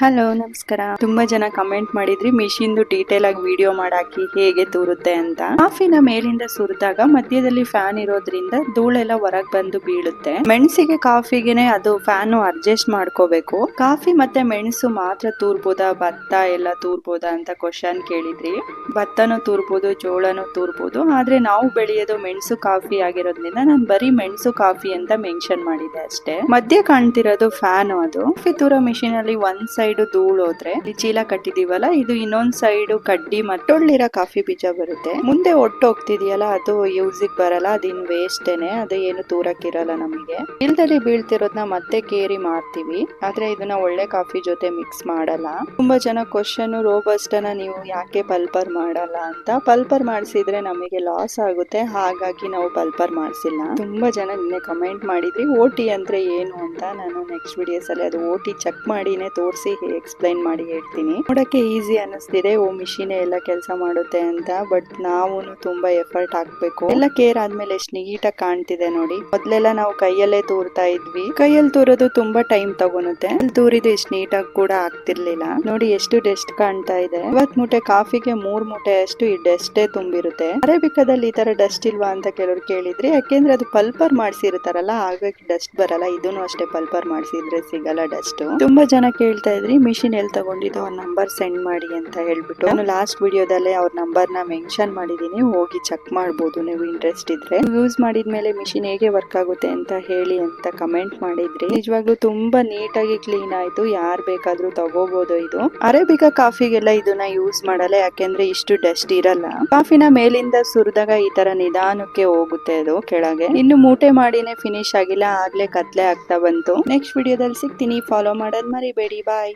Hello ನಮಸ್ಕಾರ. ತುಂಬಾ ಜನ ಕಮೆಂಟ್ ಮಾಡಿದ್ರಿ ಮಿಷಿನ್ದು ಡೀಟೇಲ್ ಆಗಿ ವಿಡಿಯೋ ಮಾಡಾಕಿ ಹೇಗೆ ತೂರುತ್ತೆ ಅಂತ. ಕಾಫಿನ ಮೇಲಿಂದ ಸುರಿದಾಗ ಮಧ್ಯದಲ್ಲಿ ಫ್ಯಾನ್ ಇರೋದ್ರಿಂದ ಧೂಳೆಲ್ಲ ಹೊರಗ್ ಬಂದು ಬೀಳುತ್ತೆ. ಮೆಣಸಿಗೆ ಕಾಫಿಗೆನೆ ಅದು ಫ್ಯಾನ್ ಅಡ್ಜಸ್ಟ್ ಮಾಡ್ಕೋಬೇಕು. ಕಾಫಿ ಮತ್ತೆ ಮೆಣಸು ಮಾತ್ರ ತೂರ್ಬೋದಾ, ಭತ್ತ ಎಲ್ಲ ತೂರ್ಬೋದಾ ಅಂತ ಕ್ವಶನ್ ಕೇಳಿದ್ರಿ. ಭತ್ತನೂ ತೂರ್ಬೋದು, ಜೋಳನೂ ತೂರ್ಬೋದು. ಆದ್ರೆ ನಾವು ಬೆಳೆಯೋದು ಮೆಣಸು ಕಾಫಿ ಆಗಿರೋದ್ರಿಂದ ನಾನು ಬರೀ ಮೆಣಸು ಕಾಫಿ ಅಂತ ಮೆನ್ಷನ್ ಮಾಡಿದೆ ಅಷ್ಟೇ. ಮಧ್ಯ ಕಾಣ್ತಿರೋದು ಫ್ಯಾನ್. ಅದು ಕಾಫಿ ತೂರೋ ಮಿಷಿನ್ ಅಲ್ಲಿ ಒಂದ್ ಸೈಡ್ ಧೂಳು ಹೋದ್ರೆ ಈ ಚೀಲ ಕಟ್ಟಿದೀವಲ್ಲ, ಇದು ಇನ್ನೊಂದ್ ಸೈಡ್ ಕಡ್ಡಿ ಮಟ್ಟೊಳ್ಳಿರೋ ಕಾಫಿ ಬೀಜ ಬರುತ್ತೆ. ಮುಂದೆ ಒಟ್ಟು ಹೋಗ್ತಿದೆಯಲ್ಲ, ಅದು ಯೂಸಿಗೆ ಬರಲ್ಲ, ಅದಿನ್ ವೇಸ್ಟೇನೆ. ಅದು ಏನು ತೂರಕ್ಕಿರಲ್ಲ. ನಮಗೆ ಇಲ್ದಲ್ಲಿ ಬೀಳ್ತಿರೋದ್ನ ಮತ್ತೆ ಕೇರಿ ಮಾರ್ತೀವಿ. ಆದ್ರೆ ಇದನ್ನ ಒಳ್ಳೆ ಕಾಫಿ ಜೊತೆ ಮಿಕ್ಸ್ ಮಾಡಲ್ಲ. ತುಂಬಾ ಜನ ಕ್ವಶನ್, ರೋಬಸ್ಟನ ನೀವು ಯಾಕೆ ಪಲ್ಪರ್ ಮಾಡಲ್ಲ ಅಂತ. ಪಲ್ಪರ್ ಮಾಡಿಸಿದ್ರೆ ನಮಗೆ ಲಾಸ್ ಆಗುತ್ತೆ, ಹಾಗಾಗಿ ನಾವು ಪಲ್ಪರ್ ಮಾಡಿಸಿಲ್ಲ. ತುಂಬಾ ಜನ ನಿನ್ನೆ ಕಮೆಂಟ್ ಮಾಡಿದ್ರಿ ಓಟಿ ಅಂದ್ರೆ ಏನು ಅಂತ. ನಾನು ನೆಕ್ಸ್ಟ್ ವಿಡಿಯೋಸ್ ಅಲ್ಲಿ ಅದು ಓಟಿ ಚೆಕ್ ಮಾಡಿನೇ ತೋರಿಸಿ ಎಕ್ಸ್ಪ್ಲೈನ್ ಮಾಡಿ ಹೇಳ್ತೀನಿ. ನೋಡಕ್ಕೆ ಈಸಿ ಅನ್ನಿಸ್ತಿದೆ, ಮಿಷಿನ್ ಎಲ್ಲ ಕೆಲಸ ಮಾಡುತ್ತೆ ಅಂತ. ಬಟ್ ನಾವು ತುಂಬಾ ಎಫರ್ಟ್ ಹಾಕ್ಬೇಕು. ಎಲ್ಲ ಕೇರ್ ಆದ್ಮೇಲೆ ಎಷ್ಟು ನೀಟಾಗಿ ಕಾಣ್ತಿದೆ ನೋಡಿ. ಮೊದ್ಲೆಲ್ಲ ನಾವು ಕೈಯಲ್ಲೇ ತೂರ್ತಾ ಇದ್ವಿ. ಕೈಯಲ್ಲಿ ತೂರೋದು ತುಂಬಾ ಟೈಮ್ ತಗೊಳುತ್ತೆ. ತೂರಿದು ಇಷ್ಟು ನೀಟಾಗಿ ಕೂಡ ಆಗ್ತಿರ್ಲಿಲ್ಲ. ನೋಡಿ ಎಷ್ಟು ಡಸ್ಟ್ ಕಾಣ್ತಾ ಇದೆ. 50 ಮೂಟೆ ಕಾಫಿಗೆ 3 ಮೂಟೆ ಅಷ್ಟು ಈ ಡಸ್ಟೇ ತುಂಬಿರುತ್ತೆ. ಅರೇಬಿಕಾದಲ್ಲಿ ಈ ತರ ಡಸ್ಟ್ ಇಲ್ವಾ ಅಂತ ಕೆಲವರು ಕೇಳಿದ್ರಿ. ಯಾಕೆಂದ್ರೆ ಅದು ಪಲ್ಪರ್ ಮಾಡ್ಸಿರ್ತಾರಲ್ಲ, ಹಾಗಾಗಿ ಡಸ್ಟ್ ಬರಲ್ಲ. ಇದನ್ನು ಅಷ್ಟೇ, ಪಲ್ಪರ್ ಮಾಡ್ಸಿದ್ರೆ ಸಿಗಲ್ಲ ಡಸ್ಟ್. ತುಂಬಾ ಜನ ಕೇಳ್ತಾ ಇದ್ರಿ ಮಿಷಿನ್ ಎಲ್ಲಿ ತಗೊಂಡಿದ್ದು, ಅವ್ರ ನಂಬರ್ ಸೆಂಡ್ ಮಾಡಿ ಅಂತ ಹೇಳ್ಬಿಟ್ಟು. ನಾನು ಲಾಸ್ಟ್ ವಿಡಿಯೋದಲ್ಲೇ ಅವ್ರ ನಂಬರ್ ನ ಮೆನ್ಷನ್ ಮಾಡಿದೀನಿ, ಹೋಗಿ ಚೆಕ್ ಮಾಡಬಹುದು ನೀವು ಇಂಟ್ರೆಸ್ಟ್ ಇದ್ರೆ. ಯೂಸ್ ಮಾಡಿದ್ಮೇಲೆ ಮಿಷಿನ್ ಹೇಗೆ ವರ್ಕ್ ಆಗುತ್ತೆ ಅಂತ ಹೇಳಿ ಅಂತ ಕಮೆಂಟ್ ಮಾಡಿದ್ರಿ. ನಿಜವಾಗ್ಲೂ ತುಂಬಾ ನೀಟಾಗಿ ಕ್ಲೀನ್ ಆಯ್ತು. ಯಾರ್ ಬೇಕಾದ್ರೂ ತಗೋಬಹುದು. ಇದು ಅರೇಬಿಕಾ ಕಾಫಿಗೆಲ್ಲ ಇದನ್ನ ಯೂಸ್ ಮಾಡಲ್ಲ, ಯಾಕೆಂದ್ರೆ ಇಷ್ಟು ಡಸ್ಟ್ ಇರಲ್ಲ. ಕಾಫಿನ ಮೇಲಿಂದ ಸುರಿದಾಗ ಈ ತರ ನಿಧಾನಕ್ಕೆ ಹೋಗುತ್ತೆ ಅದು ಕೆಳಗೆ. ಇನ್ನು ಮೂಟೆ ಮಾಡಿನೇ ಫಿನಿಶ್ ಆಗಿಲ್ಲ, ಆಗ್ಲೇ ಕತ್ಲೆ ಆಗ್ತಾ ಬಂತು. ನೆಕ್ಸ್ಟ್ ವಿಡಿಯೋದಲ್ಲಿ ಸಿಗ್ತೀನಿ. ಫಾಲೋ ಮಾಡೋದ್ ಮರಿಬೇಡಿ. ಬಾಯ್.